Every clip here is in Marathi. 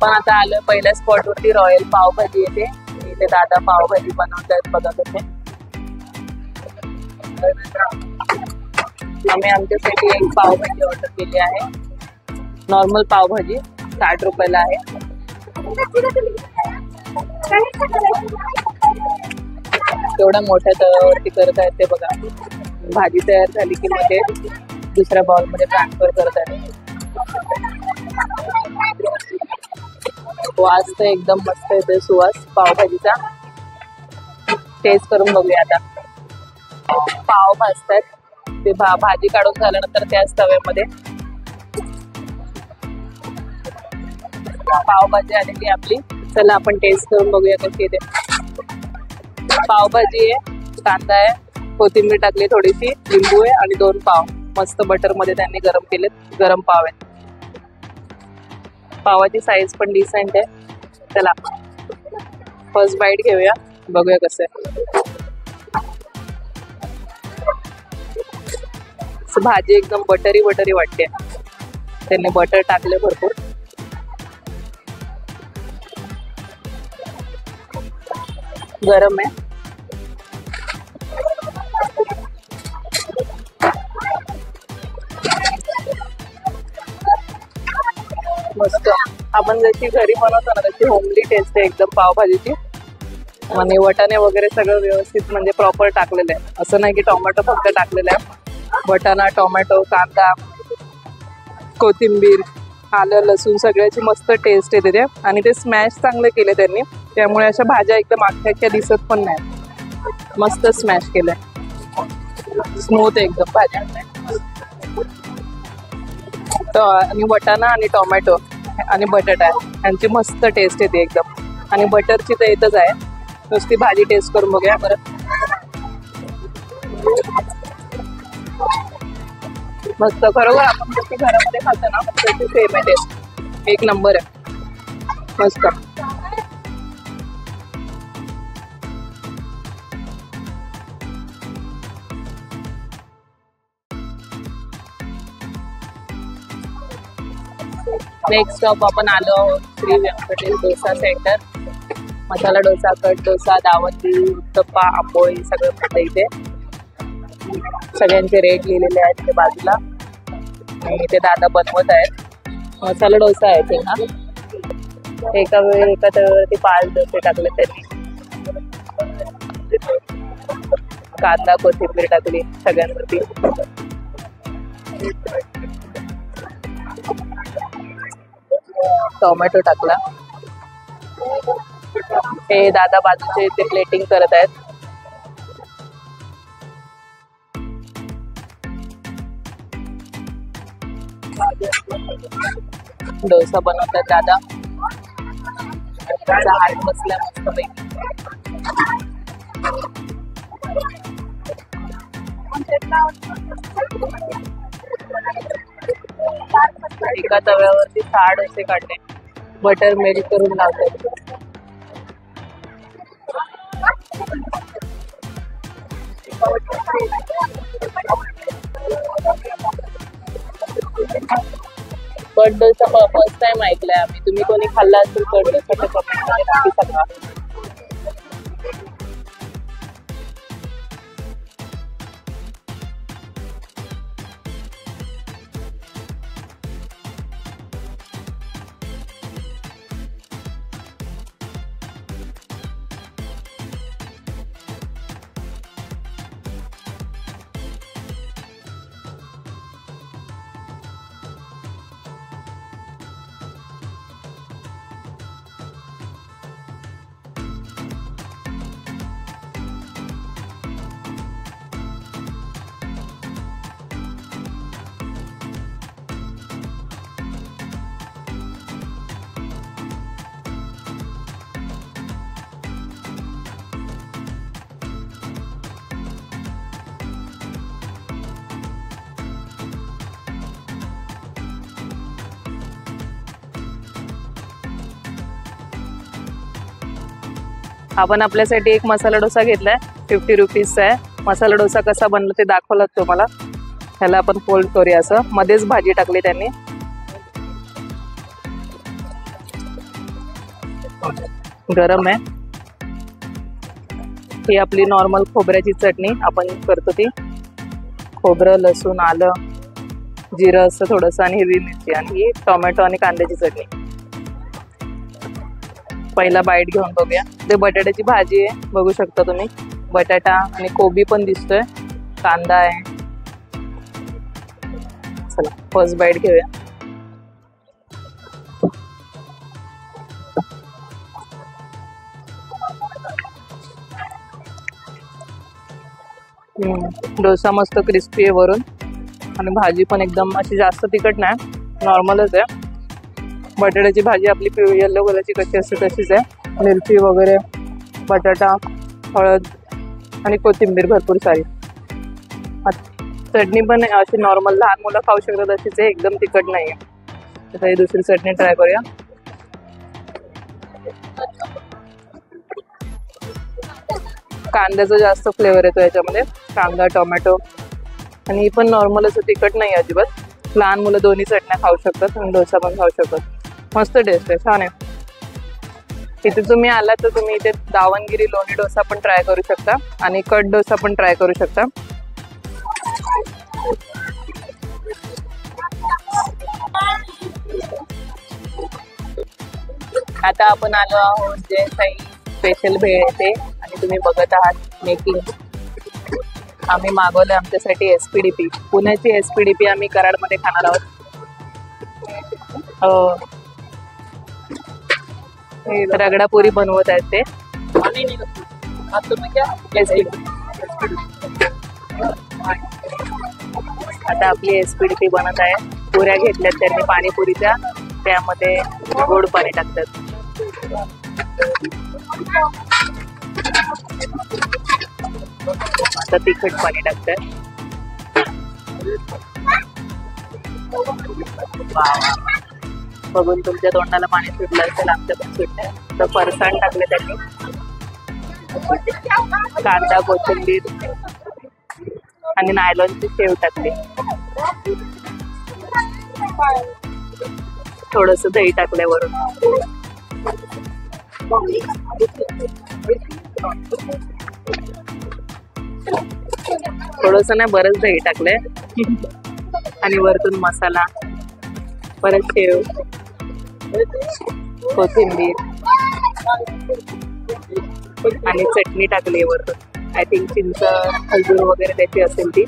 आपण आता आलोय पहिल्या स्पॉट वरती, रॉयल पावभाजी येते. इथे दादा पावभाजी बनवतायत बघा कसे. आम्ही आमच्यासाठी एक पावभाजी ऑर्डर केली आहे. नॉर्मल पावभाजी 60 रुपयाला आहे. तेवढ्या मोठ्या तव्यावरती करत आहेत ते बघा. भाजी तयार झाली की मग ते दुसऱ्या बाउल मध्ये ट्रान्सफर करत आहेत. वास तर एकदम मस्त येतोय, सुवास पावभाजीचा. टेस्ट करून बघूया आता. पाव भाजतात ते, भाजी काढून झाल्यानंतर त्याच तव्यामध्ये पावभाजी आलेली आपली. चला आपण टेस्ट करून बघूया कशी येते. पावभाजी आहे, कांदा आहे, कोथिंबीर टाकली थोडीशी, लिंबू आहे आणि 2 पाव मस्त बटर मध्ये त्यांनी गरम केलेत. गरम पाव आहेत. पावाची साईज पण डिसेंट आहे. चला फर्स्ट बाईट घेऊया, बघूया कसं आहे. भाजी एकदम बटरी बटरी वाटते. त्यांनी बटर टाकले भरपूर. गरम आहे. मस्त. आपण जशी घरी बनवतो ना तशी होमली टेस्ट आहे एकदम पावभाजीची. आणि वटाणे वगैरे सगळं व्यवस्थित म्हणजे प्रॉपर टाकलेलं आहे. असं नाही की टोमॅटो फक्त टाकलेलं आहे. वटाणा, टोमॅटो, कांदा, कोथिंबीर, आलं, लसूण सगळ्याची मस्त टेस्ट येते ते. आणि ते स्मॅश चांगले केले त्यांनी, त्यामुळे अशा भाज्या एकदम अख्ख्या दिसत पण नाही. मस्त स्मॅश केलंय, स्मूथ एकदम भाज्या. आणि वटाणा आणि टोमॅटो आणि बटाटा यांची मस्त टेस्ट येते एकदम. आणि बटरची तर येतच आहे. नुसती भाजी टेस्ट करून बघूया परत. मस्त, खरोखर आपण जशी घरामध्ये खातो ना तशी सेम आहे टेस्ट. एक नंबर आहे, मस्त. नेक्स्ट स्टॉप आपण आलो आहोत श्री व्यंकटेश डोसा सेंटर. मसाला डोसा, कट डोसा, दावती, उत्तप्पा, आंबोळी सगळं मिळतं इथे. सगळ्यांचे रेट लिहिलेले आहेत ते बाजूला. आणि ते दादा बनवत आहेत. मसाला डोसा आहे ते ना. एका तव्यावरती 5 डोसे टाकले त्यांनी. कांदा, कोथिंबीर टाकली सगळ्यांवरती. टोमॅटो टाकला. हे दादा बाजूचे ते प्लेटिंग करत आहेत. डोसा बनवतात दादा. हात बसला मस्त पैकी. एका तव्यावरती 6 डोसे काढले. बटर मेल्ट करून लावतात. कट डोसा फर्स्ट टाइम ऐकलाय आम्ही. तुम्ही कोणी खाल्ला असेल कट डोसा तर कमेंट मध्ये नक्की सांगा. आपण आपल्यासाठी एक मसाला डोसा घेतलाय, 50 रुपीजचा आहे. मसाला डोसा कसा बनला ते दाखवलं तुम्हाला. ह्याला आपण फोल्ड करूया. असं मध्येच भाजी टाकली त्यांनी. गरम आहे. ही आपली नॉर्मल खोबऱ्याची चटणी आपण करतो ती. खोबरं, लसूण, आलं, जिरं असं थोडंसं आणि हिरवी मिरची आणि ही टोमॅटो आणि कांद्याची चटणी. पहिला बाईट घेऊन बघूया. ते बटाट्याची भाजी आहे, बघू शकता तुम्ही. बटाटा आणि कोबी पण दिसतोय, कांदा आहे. चला फर्स्ट बाईट घेऊया. डोसा मस्त क्रिस्पी आहे वरून आणि भाजी पण एकदम अशी जास्त तिखट नाही, नॉर्मलच आहे. बटाट्याची भाजी आपली येलो कलरची कशी असते तशीच आहे. मिरची वगैरे, बटाटा, हळद आणि कोथिंबीर भरपूर सारी. चटणी पण अशी नॉर्मल लहान मुलं खाऊ शकतात अशीच आहे, एकदम तिखट नाही आहे. तर ही दुसरी चटणी ट्राय करूया. कांद्याचा जास्त फ्लेवर येतो याच्यामध्ये, कांदा, टोमॅटो. आणि ही पण नॉर्मलच, तिखट नाही अजिबात. लहान मुलं दोन्ही चटण्या खाऊ शकतात आणि डोसा पण खाऊ शकतात. मस्त टेस्ट आहे, छान आहे. इथे तुम्ही आलात तर तुम्ही इथे दावणगिरी लोणी डोसा पण ट्राय करू शकता आणि कट डोसा पण ट्राय करू शकता. आता आपण आलो आहोत जे काही स्पेशल भेळ येते आणि तुम्ही बघत आहात मेकिंग. आम्ही मागवलं आमच्यासाठी SPDP, पुण्याची SPDP आम्ही कराडमध्ये खाणार आहोत. रगडापुरी बनवत आहेत ते. आता आपली SPDP बनत आहे. पुऱ्या घेतल्यात त्यांनी पाणीपुरीच्या, त्यामध्ये गोड पाणी टाकतात. आता तिखट पाणी टाकतात. बघून तुमच्या तोंडाला पाणी सुटलं असेल, आमच्या पण सुटलंय. तर फरसाण टाकले त्यांनी, कांदा, कोथिंबीर आणि नायलॉनची शेव टाकली. थोडस दही टाकलंय वरून. थोडस नाही, बरंच दही टाकलंय. आणि वरतून मसाला, परत शेव, कोथिंबीर आणि चटणी टाकली वरतून. आय थिंक चिंच, खजूर वगैरे त्याची असेल ती.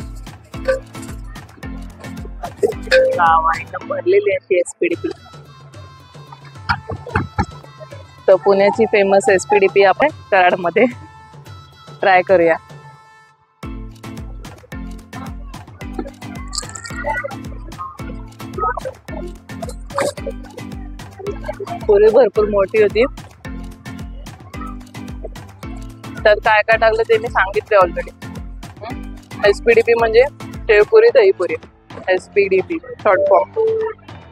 एकदम भरलेली अशी SPDP. तर पुण्याची फेमस SPDP आपण कराडमध्ये ट्राय करूया. पुरी भरपूर मोठी होती. त्यात काय काय टाकलं ते मी सांगितले ऑलरेडी. SPDP म्हणजे sevpuri dahipuri, SPDP short form.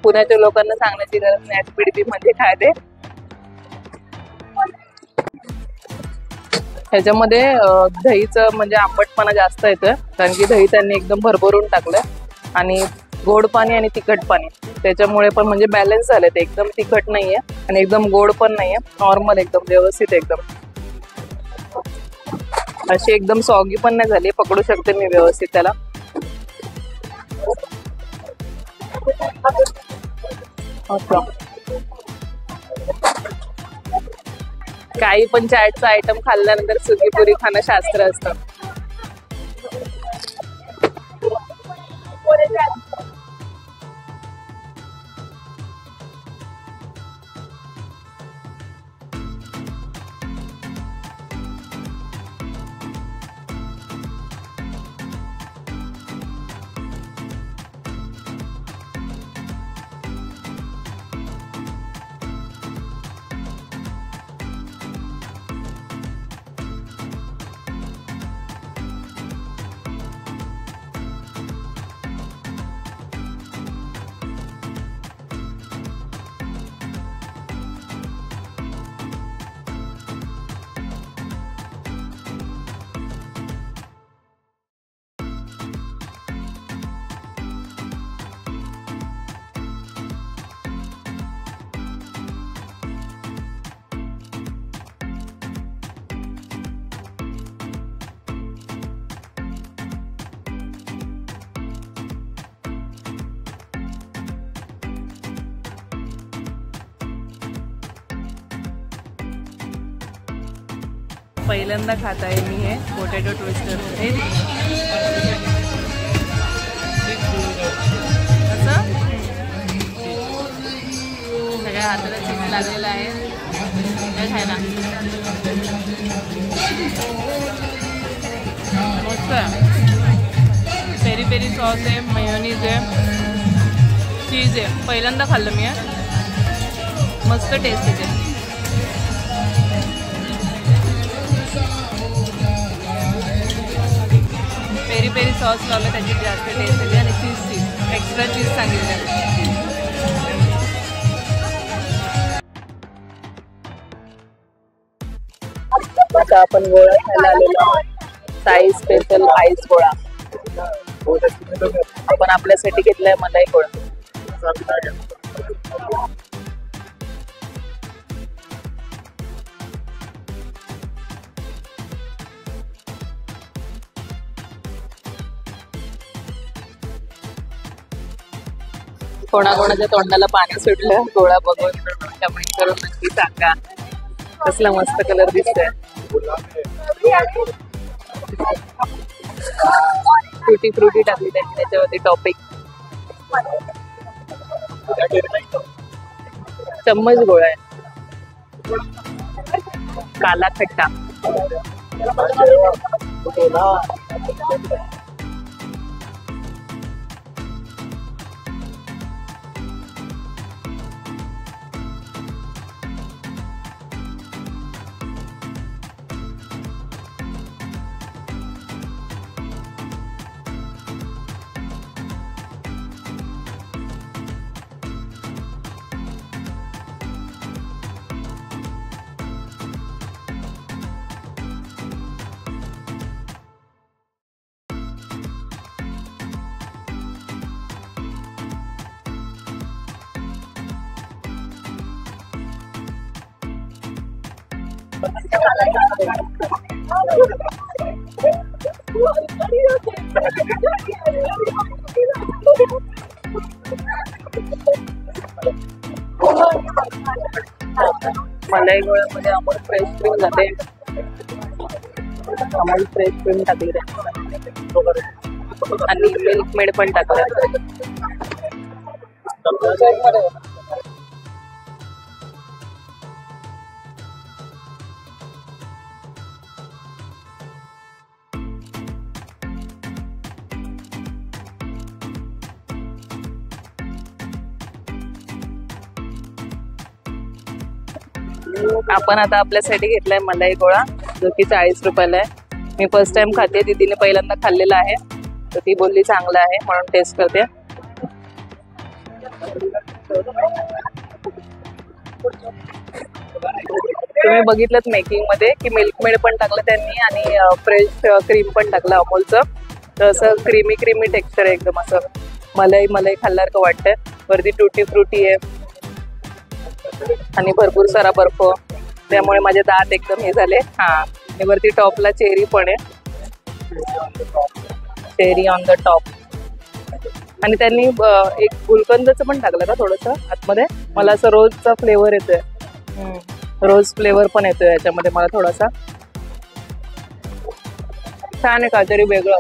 पुण्याच्या लोकांना सांगण्याची गरज नाही SPDP म्हणजे काय ते. ह्याच्यामध्ये दहीचं म्हणजे आंबटपणा जास्त येतं, कारण की दही त्यांनी एकदम भरभरून टाकलंय. आणि गोड पाणी आणि तिखट पाणी, त्याच्यामुळे पण म्हणजे बॅलन्स झाले. ते एकदम तिखट नाहीये आणि एकदम गोड पण नाहीये, नॉर्मल एकदम व्यवस्थित. एकदम अशी एकदम सॉगी पण नाही झाली, पकडू शकते मी व्यवस्थित त्याला. काही पण चाटचं आयटम खाल्ल्यानंतर सुकी पुरी खाणं शास्त्र असतं. पहिल्यांदा खात आहे मी हे पोटॅटो ट्विस्टर. असं सगळ्या हाताला चीज लागलेलं आहे काय खायला. मस्त पेरी पेरी सॉस आहे, मेयोनीज आहे, चीज आहे. पहिल्यांदा खाल्लं मी. मस्त टेस्ट येते. पेरी पेरी सॉस लावलं त्याची जास्त टेस्ट येते आणि चीज एक्स्ट्रा चीज सांगितलं. आता आपण गोळा खायला आलेलो आहोत. साई स्पेशल आईस गोळा. आपण आपल्यासाठी घेतलाय मलाई गोळा. कोणाकोणाच्या तोंडाला पाणी सुटलं गोळा बघून. कमेंट करून नक्की सांगा. कसला मस्त कलर दिसतोय. फ्रुटी फ्रुटी टाकली त्यांनी त्याच्यावरती टॉपिक. चम्मच गोळा आहे. काला खट्टा. मलाई गोळ्यामध्ये अमूल फ्रेश क्रीम जाते. अमूल फ्रेश क्रीम टाकली आणि मिल्क मेड पण टाकलं. आपण आता आपल्यासाठी घेतलाय मलाई गोळा जो की 40 रुपयाला आहे. मी फर्स्ट टाइम खाते. दीदीने पहिल्यांदा खाल्लेला आहे तर ती बोलली चांगला आहे म्हणून टेस्ट करते. तुम्ही बघितलं मेकिंग मध्ये की मिल्क मेड पण टाकलं त्यांनी आणि फ्रेश क्रीम पण टाकलं अमूलचं. तर असं क्रीमी क्रीमी टेक्स्चर आहे एकदम. असं मलाई मलाई खाल्ल्यासारखं वाटतंय. वरती टुटी फ्रुटी आहे आणि भरपूर सारा बर्फ त्यामुळे माझे दात एकदम हे झाले. हा आणि वरती टॉपला चेरी पण आहे. Cherry on the top. आणि त्यांनी एक गुलकंदचं पण टाकलं का थोडंसं आतमध्ये. मला असं रोजचा फ्लेवर येतोय. रोज फ्लेवर पण येतोय याच्यामध्ये मला थोडासा. छान आहे काहीतरी वेगळं.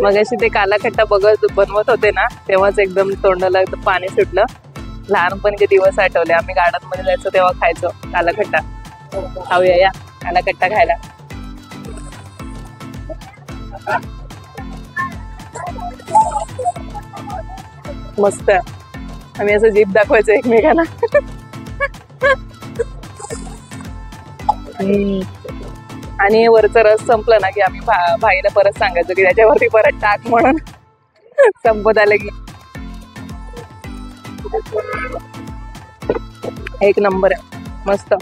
मगाशी ते काला खट्टा बनवत होते ना तेव्हाच एकदम तोंडाला पाणी सुटलं. लहानपणीचे दिवस आठवले. आम्ही गार्डन मध्ये जायचो तेव्हा खायचो काला खट्टा. खाऊया या काला खट्टा खायला. मस्त. आम्ही असं जीभ दाखवायचं एकमेकांना. आणि वरचं रस संपलं ना की आम्ही भाईला परत सांगायचो की त्याच्यावरती परत टाक म्हणून. संपत आलं की एक नंबर आहे. मस्त.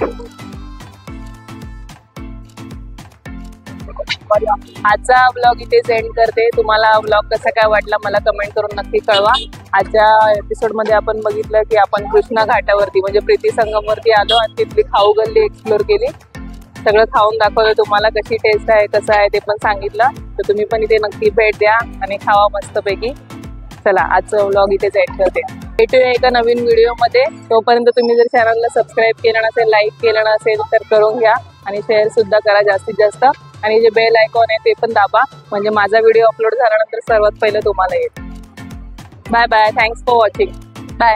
आजचा ब्लॉग इथे एंड करते. तुम्हाला ब्लॉग कसा काय वाटला मला कमेंट करून नक्की कळवा. आजच्या एपिसोड मध्ये आपण बघितलं की आपण कृष्णा घाटावरती म्हणजे प्रीती संगमवरती आलो आणि तिथली खाऊ गल्ली एक्सप्लोर केली. सगळं खाऊन दाखवलं तुम्हाला, कशी टेस्ट आहे कसं आहे ते पण सांगितलं. तर तुम्ही पण इथे नक्की भेट द्या आणि खावा मस्तपैकी. चला आजचं व्लॉग इथेच एंड करते. भेटूया एका नवीन व्हिडिओमध्ये. तोपर्यंत तुम्ही जर चॅनलला सबस्क्राईब केलं नसेल, लाईक केलं नसेल तर करून घ्या आणि शेअर सुद्धा करा जास्तीत जास्त. आणि जे बेल आयकॉन आहे ते पण दाबा, म्हणजे माझा व्हिडिओ अपलोड झाल्यानंतर सर्वात पहिलं तुम्हाला येईल. Bye bye. Thanks for watching. Bye.